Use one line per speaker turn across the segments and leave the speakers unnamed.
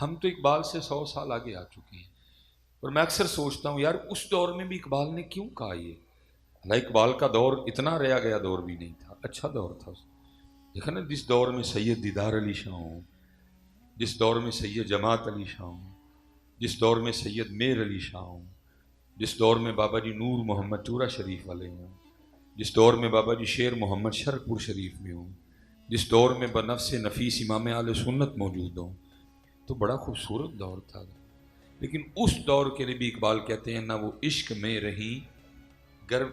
हम तो इकबाल से 100 साल आगे आ चुके हैं। और मैं अक्सर सोचता हूँ यार, उस दौर में भी इकबाल ने क्यों कहा ये। अल्लाह, इकबाल का दौर इतना रया गया दौर भी नहीं था, अच्छा दौर था। देखा ना, जिस दौर में सैयद दीदार अली शाह हों, जिस दौर में सैयद जमात अली शाह हों, जिस दौर में सैयद मेर अली शाह हों, जिस दौर में बाबा जी नूर मोहम्मद टूरा शरीफ वाले हों, जिस दौर में बाबा जी शेर मोहम्मद शरकपुर शरीफ में हों, जिस दौर में बनफ्स नफीस इमाम आले सुन्नत मौजूद हों, तो बड़ा खूबसूरत दौर था। लेकिन उस दौर के लिए भी इकबाल कहते हैं ना वो इश्क में रही गर्व।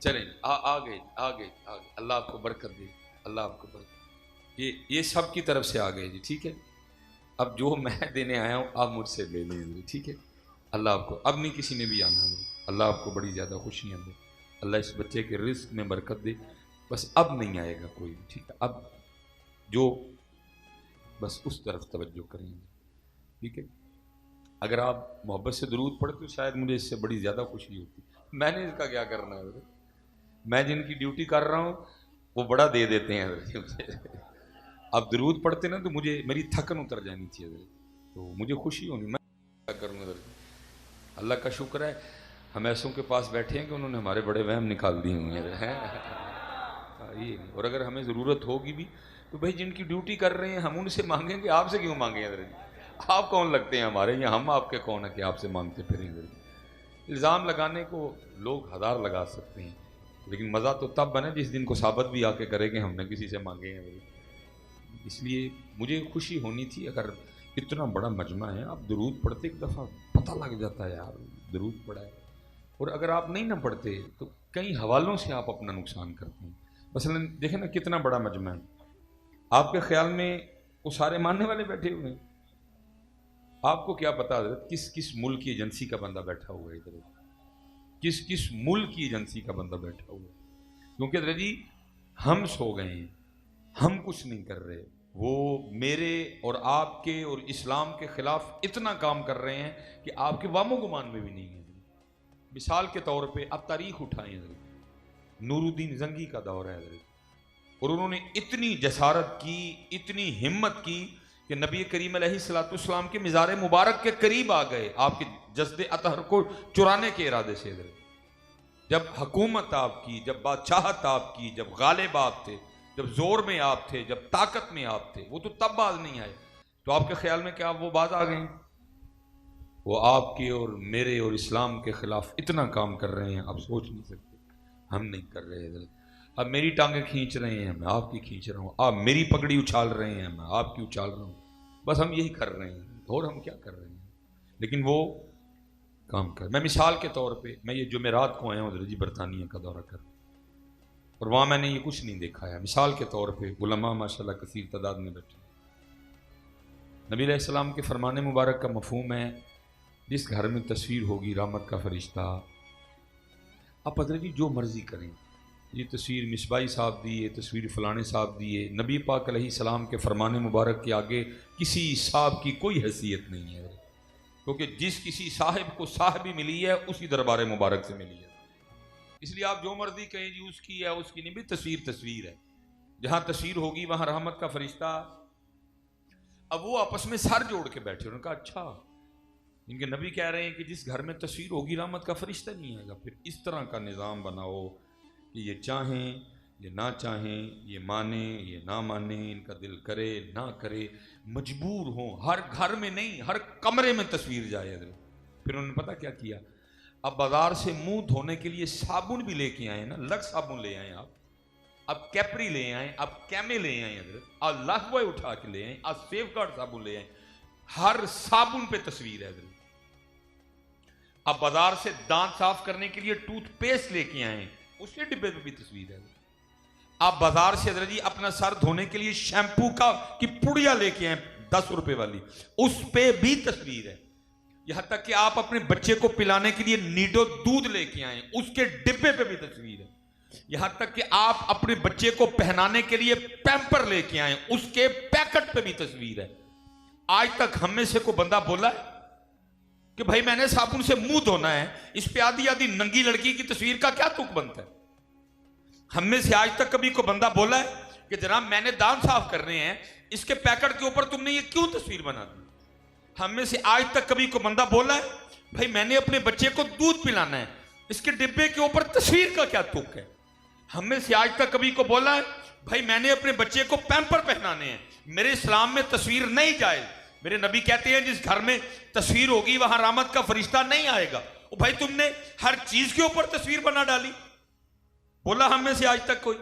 चलें, आ गए आ गए आ गए, अल्लाह आपको बरकत दे, अल्लाह आपको बरकत। ये सब की तरफ से आ गए जी, ठीक है। अब जो मैं देने आया हूँ आप मुझसे ले लीजिए, ठीक है। अल्लाह आपको, अब नहीं किसी ने भी आना है, अल्लाह आपको बड़ी ज़्यादा खुशियाँ दे, अल्लाह इस बच्चे के रिस्क में बरकत दे। बस अब नहीं आएगा कोई, ठीक है। अब जो बस उस तरफ तवज्जो करेंगे, ठीक है। अगर आप मोहब्बत से दुरूद पढ़ते तो शायद मुझे इससे बड़ी ज़्यादा खुशी होती। मैंने इसका क्या करना है, मैं जिनकी ड्यूटी कर रहा हूँ वो बड़ा दे देते हैं। अब दुरूद पढ़ते ना तो मुझे मेरी थकन उतर जानी चाहिए, तो मुझे खुशी होनी, मैं क्या करूँगा। अल्लाह का शुक्र है हम ऐसों के पास बैठे हैं कि उन्होंने हमारे बड़े वहम निकाल दिए हुए हैं। ये नहीं, और अगर हमें ज़रूरत होगी भी तो भाई जिनकी ड्यूटी कर रहे हैं हम उनसे मांगेंगे, आपसे क्यों मांगेंगे। आप कौन लगते हैं हमारे, या हम आपके कौन है कि आपसे मांगते फिरेंगे। इल्ज़ाम लगाने को लोग हज़ार लगा सकते हैं, लेकिन मज़ा तो तब बने जिस दिन को साबित भी आके करे कि हमने किसी से मांगे हैं। इसलिए मुझे खुशी होनी थी। अगर इतना बड़ा मजमा है, आप दुरूद पढ़ते एक दफ़ा पता लग जाता है यार दुरूद पढ़ा है। और अगर आप नहीं ना पढ़ते तो कई हवालों से आप अपना नुकसान करते हैं। मसलन देखें ना, कितना बड़ा मजमा है, आपके ख्याल में वो सारे मानने वाले बैठे हुए हैं। आपको क्या पता किस किस मुल्क की एजेंसी का बंदा बैठा हुआ है इधर, किस किस मुल्क की एजेंसी का बंदा बैठा हुआ है। क्योंकि अरे जी हम सो गए हैं, हम कुछ नहीं कर रहे, वो मेरे और आपके और इस्लाम के खिलाफ इतना काम कर रहे हैं कि आपके वामो गुमान में भी नहीं है। मिसाल के तौर पे आप तारीख उठाएं, नूरुद्दीन जंगी का दौर है, और उन्होंने इतनी जसारत की, इतनी हिम्मत की कि नबी करीम अलैहिस्सलाम के मिज़ार मुबारक के करीब आ गए, आपके जस्दे अतहर को चुराने के इरादे से। जब हुकूमत आपकी, जब बादशाहत आपकी, जब गालिब आप थे, जब जोर में आप थे, जब ताकत में आप थे, वो तो तब बाज नहीं आए। तो आपके ख्याल में क्या वो बाज आ गए? वो आपके और मेरे और इस्लाम के खिलाफ इतना काम कर रहे हैं, आप सोच नहीं सकते। हम नहीं कर रहे। अब मेरी टांगें खींच रहे हैं, मैं आपकी खींच रहा हूँ। आप मेरी पगड़ी उछाल रहे हैं, मैं आपकी उछाल रहा हूँ। बस हम यही कर रहे हैं, और हम क्या कर रहे हैं। लेकिन वो काम कर, मैं मिसाल के तौर पे, मैं ये जुमेरात को आया हूँ जी बरतानिया का दौरा कर, और वहाँ मैंने ये कुछ नहीं देखा है। मिसाल के तौर पे उलमा माशाल्लाह कसीर तादाद में बैठे। नबी अलैहिस्सलाम के फरमाने मुबारक का मफहूम है, जिस घर में तस्वीर होगी रहमत का फरिश्ता। आप हजरत जी जो मर्जी करें, ये तस्वीर मिसबाई साहब दी, ये तस्वीर फलाने साहब दी है, नबी पाक अलैहिस्सलाम के फरमाने मुबारक के आगे किसी साहब की कोई हैसियत नहीं है। क्योंकि जिस किसी साहिब को साहबी मिली है उसी दरबार मुबारक से मिली है। इसलिए आप जो मर्जी कहें जी उसकी है, उसकी नहीं भी, तस्वीर तस्वीर है। जहां तस्वीर होगी वहां रहमत का फरिश्ता। अब वो आपस में सर जोड़ के बैठे, उन्होंने कहा अच्छा, इनके नबी कह रहे हैं कि जिस घर में तस्वीर होगी रहमत का फरिश्ता नहीं आएगा। फिर इस तरह का निज़ाम बनाओ कि ये चाहें, ये ना चाहें, ये माने, ये ना माने, इनका दिल करे ना करे, मजबूर हो। हर घर में नहीं, हर कमरे में तस्वीर जाए। फिर उन्होंने पता क्या किया, अब बाजार से मुंह धोने के लिए साबुन भी लेके आए ना, लक्स साबुन ले आए आप, अब कैपरी ले आए, अब कैमे ले आए, अब लाइफबॉय उठा के ले आए, अब सेफगार्ड साबुन ले आए। हर साबुन पे तस्वीर है। अब बाजार से दांत साफ करने के लिए टूथपेस्ट लेके आए, उसके डिब्बे पे भी तस्वीर है। आप बाजार से हजरत जी अपना सर धोने के लिए शैम्पू की पुड़िया लेके आए 10 रुपए वाली, उस पे भी तस्वीर है। यहां तक कि आप अपने बच्चे को पिलाने के लिए नीडो दूध लेके आए, उसके डिब्बे पे भी तस्वीर है। यहां तक कि आप अपने बच्चे को पहनाने के लिए पैम्पर लेके आए, उसके पैकेट पे भी तस्वीर है। आज तक हम में से कोई बंदा बोला है कि भाई मैंने साबुन से मुंह धोना है, इस पे आधी आधी नंगी लड़की की तस्वीर का क्या तुक बनता है? हम में से आज तक कभी कोई बंदा बोला है कि जनाब मैंने दांत साफ करने हैं, इसके पैकेट के ऊपर तुमने ये क्यों तस्वीर बना दी? हम में से आज तक कभी को बंदा बोला है भाई मैंने अपने बच्चे को दूध पिलाना है, इसके डिब्बे के ऊपर तस्वीर का क्या तुक है? हम में से आज तक कभी को बोला है भाई मैंने अपने बच्चे को पैम्पर पहनाने हैं, मेरे इस्लाम में तस्वीर नहीं जाए। मेरे नबी कहते हैं जिस घर में तस्वीर होगी वहां रहमत का फरिश्ता नहीं आएगा। ओ भाई तुमने हर चीज के ऊपर तस्वीर बना डाली, बोला हम में से आज तक कोई?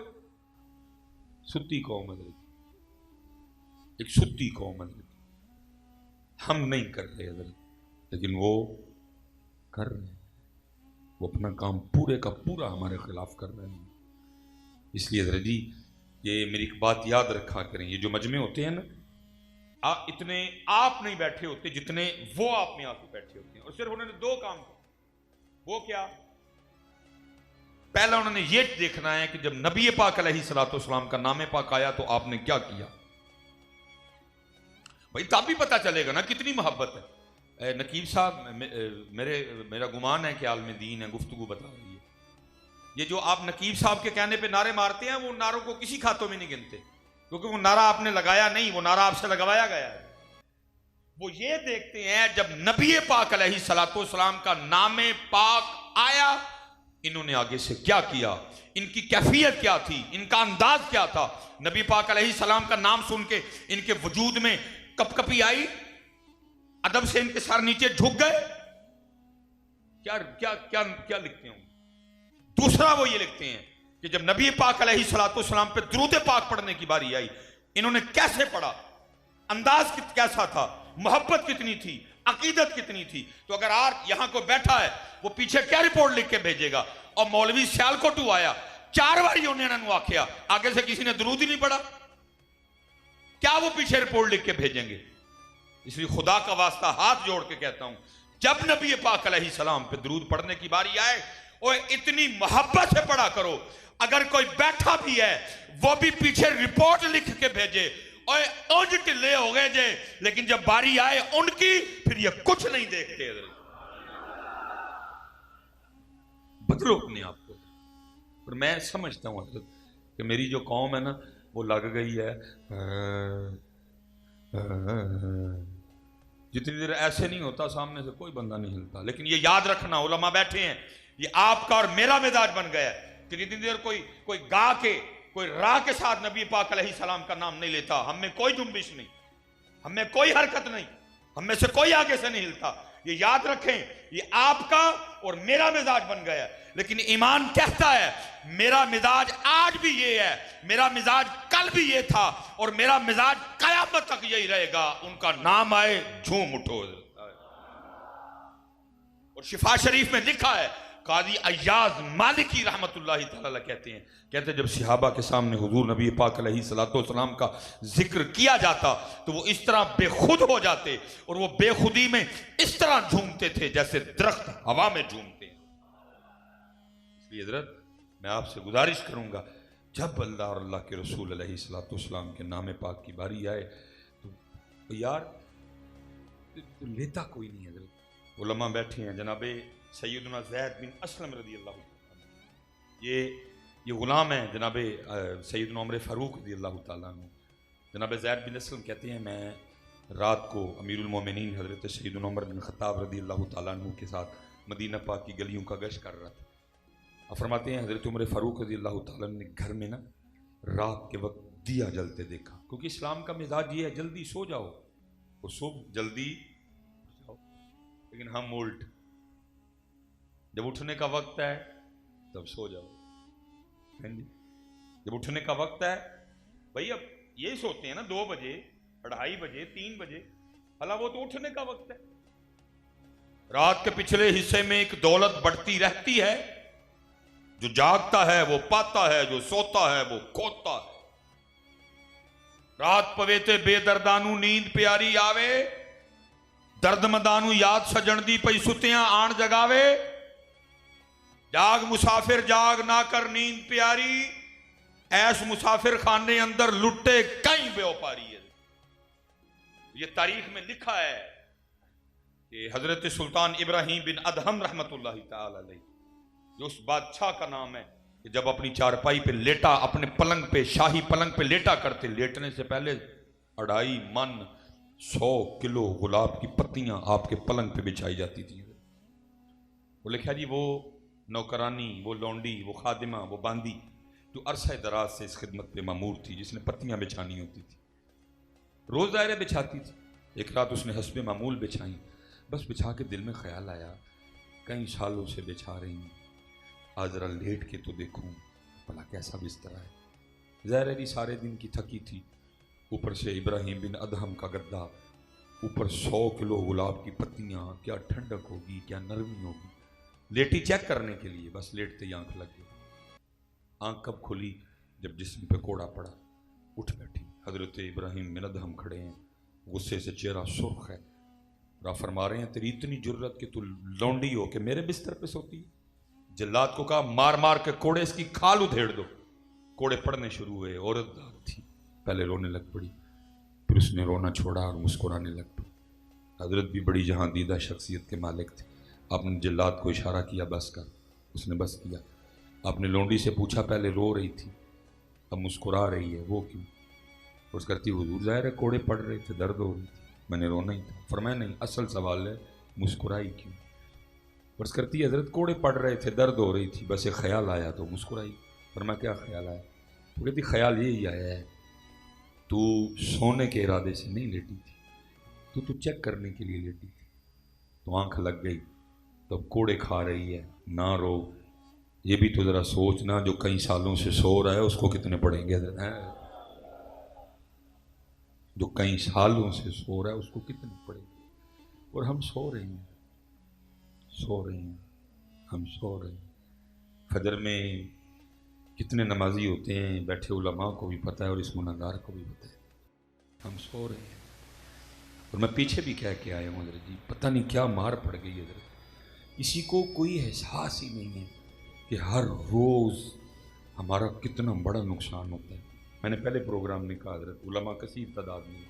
सुत्ती कौम है, एक सुत्ती कौम है। हम नहीं कर रहे हजरत, लेकिन वो कर रहे हैं, वो अपना काम पूरे का पूरा हमारे खिलाफ कर रहे हैं। इसलिए हजरत जी ये मेरी एक बात याद रखा करें, ये जो मजमे होते हैं ना, इतने आप नहीं बैठे होते जितने वो आप में आके बैठे होते हैं। और सिर्फ उन्होंने दो काम किए, वो क्या? पहला उन्होंने ये देखना है कि जब नबी पाक अलैहिस्सलाम का नाम पाक आया तो आपने क्या किया। भाई तब भी पता चलेगा ना कितनी मोहब्बत है। नकीब साहब मेरा गुमान है कि आलम दीन है, गुफ्तगू बता रही है। ये जो आप नकीब साहब के कहने पे नारे मारते हैं, वो नारों को किसी खातों में नहीं गिनते, क्योंकि वो नारा आपने लगाया नहीं, वो नारा आपसे लगवाया गया है। वो ये देखते हैं जब नबी पाक अलैहिस्सलाम का नाम पाक आया, इन्होंने आगे से क्या किया, इनकी कैफियत क्या थी, इनका अंदाज क्या था। नबी पाक अलैहिस्सलाम का नाम सुन के इनके वजूद में कपकपी आई, अदब से इनके सर नीचे झुक गए। क्या क्या क्या क्या लिखते हैं? दूसरा वो ये लिखते हैं कि जब नबी पाक अलैहिस्सलाम पे दुरूद पाक पढ़ने की बारी आई, इन्होंने कैसे पढ़ा, अंदाज कैसा था, मोहब्बत कितनी थी, अकीदत कितनी थी। तो अगर आज यहां को बैठा है, वो पीछे क्या रिपोर्ट लिख के भेजेगा? और मौलवी सियालकोटू आया, 4 बार उन्होंने आखिया, आगे से किसी ने दुरूद ही नहीं पढ़ा, क्या वो पीछे रिपोर्ट लिख के भेजेंगे? इसलिए खुदा का वास्ता हाथ जोड़ के कहता हूं, जब नबी पाक अलैहिस्सलाम पे दुरूद पढ़ने की बारी आए, और इतनी मोहब्बत से पढ़ा करो, अगर कोई बैठा भी है वो भी पीछे रिपोर्ट लिख के भेजे, और उंज ढिले हो गए जे, लेकिन जब बारी आए उनकी, फिर ये कुछ नहीं देखते। बदलो अपने आप को। पर मैं समझता हूं कि मेरी जो कौम है ना, वो लग गई है, जितनी देर ऐसे नहीं होता सामने से कोई बंदा नहीं हिलता। लेकिन ये याद रखना, उलमा बैठे हैं, ये आपका और मेरा मिजाज बन गया है कि जितनी देर कोई गा के, कोई राह के साथ नबी पाक अलैहिस्सलाम का नाम नहीं लेता, हम में कोई जुम्बिश नहीं, हम में कोई हरकत नहीं, हम में से कोई आगे से नहीं हिलता। ये याद रखें, ये आपका और मेरा मिजाज बन गया है। लेकिन ईमान कहता है मेरा मिजाज आज भी ये है, मेरा मिजाज कल भी ये था, और मेरा मिजाज कयामत तक यही रहेगा। उनका नाम आए झूम उठो। और शिफा शरीफ में लिखा है, काजी अय्याज मालिकी रहमतुल्लाहि तआला कहते हैं जब सहाबा के सामने हुजूर नबी पाक अलैहिस्सलाम का जिक्र किया जाता तो वो इस तरह बेखुद हो जाते, और वो बेखुदी में इस तरह झूमते थे जैसे दरख्त हवा में झूमते हैं। इसलिए हजरत मैं आपसे गुजारिश करूंगा, जब अल्लाह और अल्लाह के रसूल अलैहिस्सलाम के नाम पाक की बारी आए तो यार तो लेता कोई नहीं। हजरत उलमा बैठे हैं, जनाबे सैयदना ज़ैद बिन असलम रज़ी अल्लाह, ये गुलाम है जनाबे सैयदना उमर फ़ारूक रज़ी अल्लाह तआला अन्हु। जनाबे ज़ैद बिन असलम कहते हैं, मैं रात को अमीरुल मोमिनीन हज़रत सैयदना उमर बिन ख़त्ताब रज़ी अल्लाह तआला अन्हु के साथ मदीना पाक की गलियों का गश्त कर रहा था। आप फरमाते हैं हज़रत उमर फ़ारूक रज़ी अल्लाह तआला ने घर में ना रात के वक्त दिया जलते देखा, क्योंकि इस्लाम का मिजाज ये है जल्दी सो जाओ, और सुबह जल्दी जाओ। लेकिन हम उल्ट, जब उठने का वक्त है तब सो जाओ। जब उठने का वक्त है, भाई अब ये सोते हैं ना 2 बजे, 2:30 बजे, 3 बजे, भला वो तो उठने का वक्त है। रात के पिछले हिस्से में एक दौलत बढ़ती रहती है, जो जागता है वो पाता है, जो सोता है वो खोता है। रात पवे ते बेदर्दानू नींद प्यारी आवे, दर्द मदानू याद सजण दी पई सुतियां आण जगावे। जाग मुसाफिर जाग ना कर नींद प्यारी, ऐस मुसाफिर खाने अंदर लुट्टे कई व्यापारी है। ये तारीख में लिखा है कि हजरत सुल्तान इब्राहिम बिन अदहम रहमतुल्लाहि तआला अलैह, जो उस बादशाह का नाम है कि जब अपनी चारपाई पे लेटा, अपने पलंग पे, शाही पलंग पे लेटा करते, लेटने से पहले 2.5 मन 100 किलो गुलाब की पत्तियां आपके पलंग पे बिछाई जाती थी। वो लिखा जी वो नौकरानी, वो लौंडी, वो खादिमा, वो बांदी जो अरसा दराज से इस खिदमत पे मामूर थी, जिसने पत्तियां बिछानी होती थी, रोज दायरे बिछाती थी। एक रात उसने हस्बे मामूल बिछाई। बस बिछा के दिल में ख्याल आया कई सालों से बिछा रही हूँ, आज जरा लेट के तो देखूं भला कैसा बिस्तरा है। ज़ाहिर भी सारे दिन की थकी थी, ऊपर से इब्राहिम बिन अदहम का गद्दा, ऊपर 100 किलो गुलाब की पत्तियां, क्या ठंडक होगी, क्या नरमी होगी। लेटी चेक करने के लिए, बस लेटते ही आंख लग गई। आंख कब खुली? जब जिस्म पे कोड़ा पड़ा। उठ बैठी। हजरत इब्राहिम बिन अदहम खड़े हैं, गुस्से से चेहरा सुर्ख है। रा फरमा रहे हैं तेरी इतनी जुर्रत कि तू लौंडी हो के मेरे बिस्तर पे सोती है। जल्लाद को कहा मार मार के कोड़े इसकी खाल उधेड़ दो। कोड़े पड़ने शुरू हुए। औरत थी, पहले रोने लग पड़ी, फिर उसने रोना छोड़ा और मुस्कुराने लग पड़ी। हजरत भी बड़ी जहांदीदा शख्सियत के मालिक थे। आपने जल्लाद को इशारा किया बस कर, उसने बस किया। आपने लौंडी से पूछा पहले रो रही थी अब मुस्कुरा रही है, वो क्यों? उस करती हुजूर ज़ाहिर है कोड़े पड़ रहे थे, दर्द हो रही थी, मैंने रोना ही था। फरमाया नहीं, असल सवाल है मुस्कुराई क्यों? बस करती हजरत कोड़े पड़ रहे थे, दर्द हो रही थी, बस एक ख्याल आया तो मुस्कुराई। फरमाया क्या ख्याल आया? तो कहती ख्याल यही आया है तू सोने के इरादे से नहीं लेटी थी, तू चेक करने के लिए लेटी थी। तो आंख लग गई, तो कोड़े खा रही है, ना रो। ये भी तो ज़रा सोचना जो कई सालों से सो रहा है उसको कितने पड़ेंगे? जो कई सालों से सो रहा है उसको कितने पड़ेंगे? और हम सो रहे हैं, सो रहे हैं, हम सो रहे हैं। फजर में कितने नमाजी होते हैं, बैठे उलमा को भी पता है और इस गुनाहगार को भी पता है, हम सो रहे हैं। और मैं पीछे भी कह के आया हूँ हजरत जी, पता नहीं क्या मार पड़ गई हजरत। किसी को कोई एहसास ही नहीं है कि हर रोज़ हमारा कितना बड़ा नुकसान होता है। मैंने पहले प्रोग्राम में कहा हजरत उलमा कसीर तादाद में,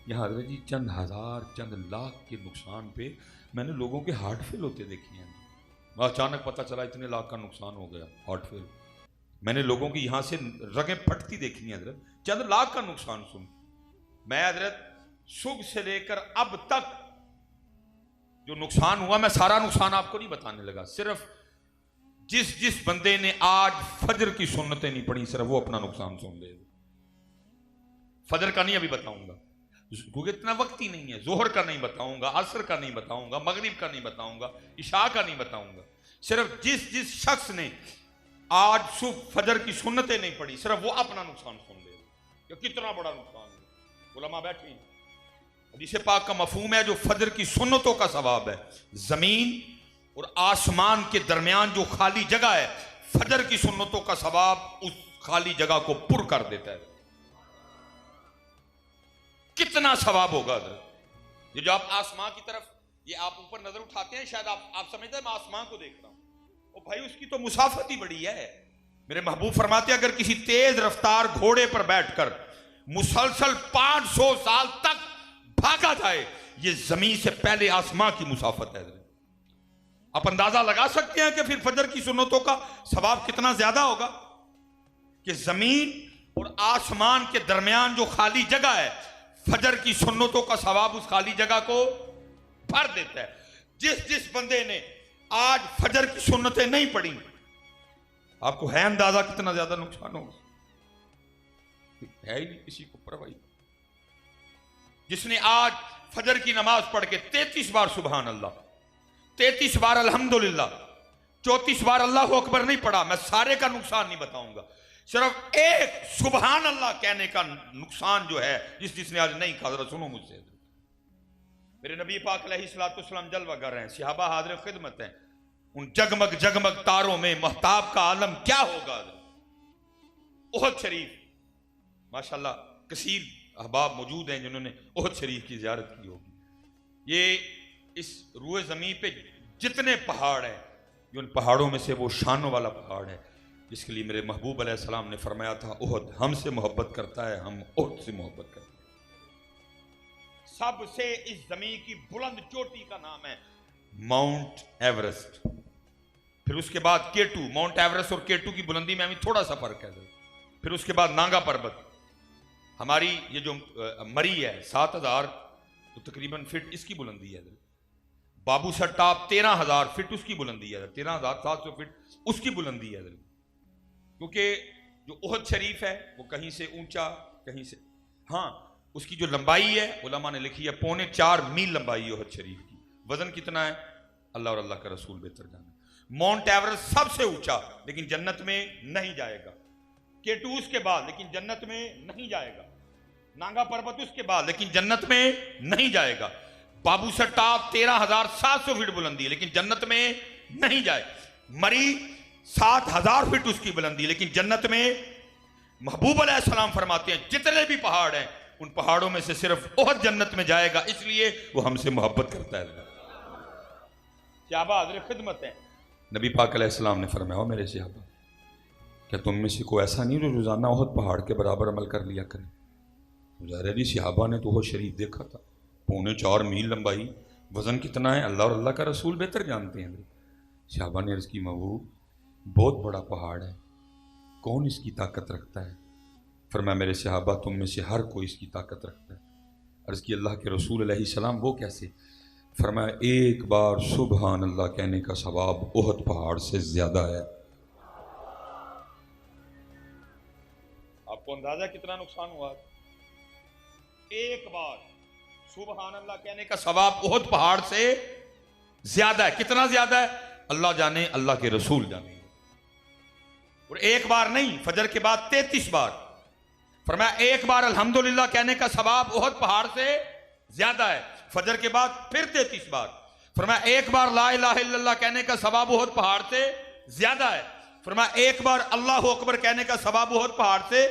यहाँ हजरत जी चंद हज़ार चंद लाख के नुकसान पे मैंने लोगों के हार्ट फेल होते देखे हैं। अचानक पता चला इतने लाख का नुकसान हो गया, हार्ट फेल। मैंने लोगों की यहाँ से रगें फटती देखी हैं हजरत, चंद लाख का नुकसान सुन। मैं हजरत सुबह से लेकर अब तक जो नुकसान हुआ, मैं सारा नुकसान आपको नहीं बताने लगा। सिर्फ जिस जिस बंदे ने आज फजर की सुन्नतें नहीं पढ़ी, सिर्फ वो अपना नुकसान सुन ले। फजर का नहीं अभी बताऊंगा क्योंकि इतना वक्त ही नहीं है। जोहर का नहीं बताऊंगा, असर का नहीं बताऊंगा, मगरिब का नहीं बताऊंगा, इशा का नहीं बताऊंगा। सिर्फ जिस जिस शख्स ने आज सुबह फजर की सुन्नतें नहीं पढ़ी, सिर्फ वो अपना नुकसान सुन ले। ये कितना बड़ा नुकसान है। उलमा बैठे हैं, हदीस पाक का मफहूम है जो फजर की सुन्नतों का सवाब है, जमीन और आसमान के दरमियान जो खाली जगह है, फजर की सुन्नतों का सवाब उस खाली जगह को पुर कर देता है। कितना सवाब होगा। ये जो आप आसमान की तरफ, ये आप ऊपर नजर उठाते हैं, शायद आप समझते हैं मैं आसमान को देख रहा हूं, ओ भाई उसकी तो मुसाफत ही बड़ी है। मेरे महबूब फरमाते हैं अगर किसी तेज रफ्तार घोड़े पर बैठकर मुसलसल 500 साल तक भागा जाए, ये जमीन से पहले आसमां की मुसाफत है। आप अंदाजा लगा सकते हैं कि फिर फजर की सुन्नतों का सवाब कितना ज्यादा होगा कि जमीन और आसमान के दरमियान जो खाली जगह है, फजर की सुन्नतों का सवाब उस खाली जगह को भर देता है। जिस जिस बंदे ने आज फजर की सुन्नतें नहीं पढ़ी, आपको है अंदाजा कितना ज्यादा नुकसान होगा? है ही नहीं किसी को परवाह। जिसने आज फजर की नमाज पढ़ के 33 बार सुभान अल्लाह, 33 बार अल्हम्दुलिल्लाह, 34 बार अल्लाह अकबर नहीं पढ़ा, मैं सारे का नुकसान नहीं बताऊंगा, सिर्फ एक सुभान अल्लाह कहने का नुकसान जो है, जिसने आज नहीं कहा, जरा सुनो मुझसे। मेरे नबी पाक अलैहिस्सलाम जलवा कर रहे हैं, सहाबा हाजिर खिदमत हैं, उन जगमग जगमग तारों में महताब का आलम क्या होगा। ओहद शरीफ माशाल्लाह कसीर अहबाब मौजूद हैं जिन्होंने ओहद शरीफ की ज़ियारत की होगी। ये इस रूए ज़मीन पे जितने पहाड़ हैं, ये उन पहाड़ों में से वो शानों वाला पहाड़ है जिसके लिए मेरे महबूब अलैहिस्सलाम ने फरमाया था ओहद हमसे मोहब्बत करता है, हम ओहद से मोहब्बत करते हैं। सबसे इस ज़मीन की बुलंद चोटी का नाम है माउंट एवरेस्ट। फिर उसके बाद केटू। माउंट एवरेस्ट और केटू की बुलंदी में अभी थोड़ा सा फर्क है। फिर उसके बाद नांगा पर्वत, हमारी ये जो मरी है 7,000 तो तकरीबन फिट इसकी बुलंदी है। बाबू सट्टाप 13,000 फिट उसकी बुलंदी है, 13,700 फिट उसकी बुलंदी है। क्योंकि जो ओहद शरीफ है वो कहीं से ऊंचा कहीं से, हाँ उसकी जो लंबाई है उलमा ने लिखी है 4.25 मील लंबाई ओहद शरीफ की। वजन कितना है अल्लाह और अल्लाह का रसूल बेहतर जाने। माउंट एवरेस्ट सबसे ऊंचा, लेकिन जन्नत में नहीं जाएगा। K2 उसके बाद, लेकिन जन्नत में नहीं जाएगा। नांगा पर्वत उसके बाद, लेकिन जन्नत में नहीं जाएगा। बाबू सट्टाप 13,700 फीट बुलंदी है, लेकिन जन्नत में नहीं जाए। मरी 7,000 फीट उसकी बुलंदी, लेकिन जन्नत में महबूब अलैहिस्सलाम फरमाते हैं जितने भी पहाड़ हैं उन पहाड़ों में से सिर्फ ओहद जन्नत में जाएगा, इसलिए वो हमसे मोहब्बत करता है। सहाबा हाज़िर खिदमत है। नबी पाक अलैहिस्सलाम ने फरमाया, मेरे सहाबा क्या तुम में से कोई ऐसा नहीं जो रोजाना ओहद पहाड़ के बराबर अमल कर लिया करे? ज़ाहिर है सहाबा ने तो ओहद शरीफ देखा था, 4.25 मील लंबाई, वजन कितना है अल्लाह और अल्लाह का रसूल बेहतर जानते हैं। सहाबा ने अर्ज़ की, महबूब बहुत बड़ा पहाड़ है, कौन इसकी ताकत रखता है? फरमाया, मेरे सहाबा तुम में से हर कोई इसकी ताकत रखता है। अर्ज़ की, अल्लाह के रसूल अलैहिस्सलाम वो कैसे? फरमाया, एक बार सुबहान अल्लाह कहने का सवाब ओहद पहाड़ से ज्यादा है। आपको अंदाजा कितना नुकसान हुआ? एक बार सुबहान अल्लाह कहने का सवाब ओहद पहाड़ से ज्यादा है। कितना ज्यादा है अल्लाह जाने, अल्लाह के रसूल जाने। और एक बार नहीं, फजर के बाद 33 बार। फरमाया, एक बार अल्हम्दुलिल्लाह कहने का सवाब ओहद पहाड़ से ज्यादा है। फजर के बाद फिर 33 बार। फरमाया, एक बार ला इलाहा इल्लल्लाह कहने का सवाब ओहद पहाड़ से ज्यादा है। फरमाया, एक बार अल्लाहु अकबर कहने का सवाब ओहद पहाड़ से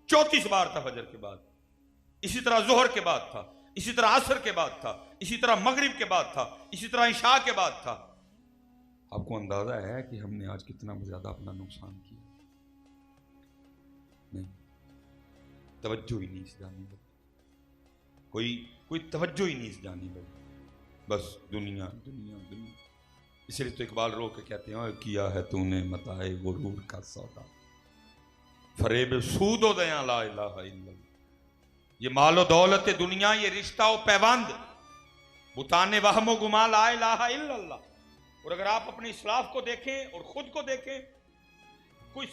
34 बार था फजर के बाद। इसी तरह जोहर के बाद था, इसी तरह असर के बाद था, इसी तरह मगरिब के बाद था, इसी तरह इशा के बाद था। आपको अंदाजा है कि हमने आज कितना ज्यादा अपना नुकसान किया? नहीं, तवज्जो ही नहीं इस जानी लगी, कोई तवज्जो ही नहीं इस जानी लगी, बस दुनिया दुनिया दुनिया। इसलिए तो इकबाल रो के कहते हैं, किया है तूने मताए गुरूर का सौदा, फरेब सूदो दया ला इलाहा इल्लल्लाह। ये मालो दौलत दुनिया, ये रिश्ता व पैबंद, बुताने वहमो गुमा ला इलाहा इल्लल्लाह। और अगर आप अपने इस्लाफ को देखें और खुद को देखें, कोई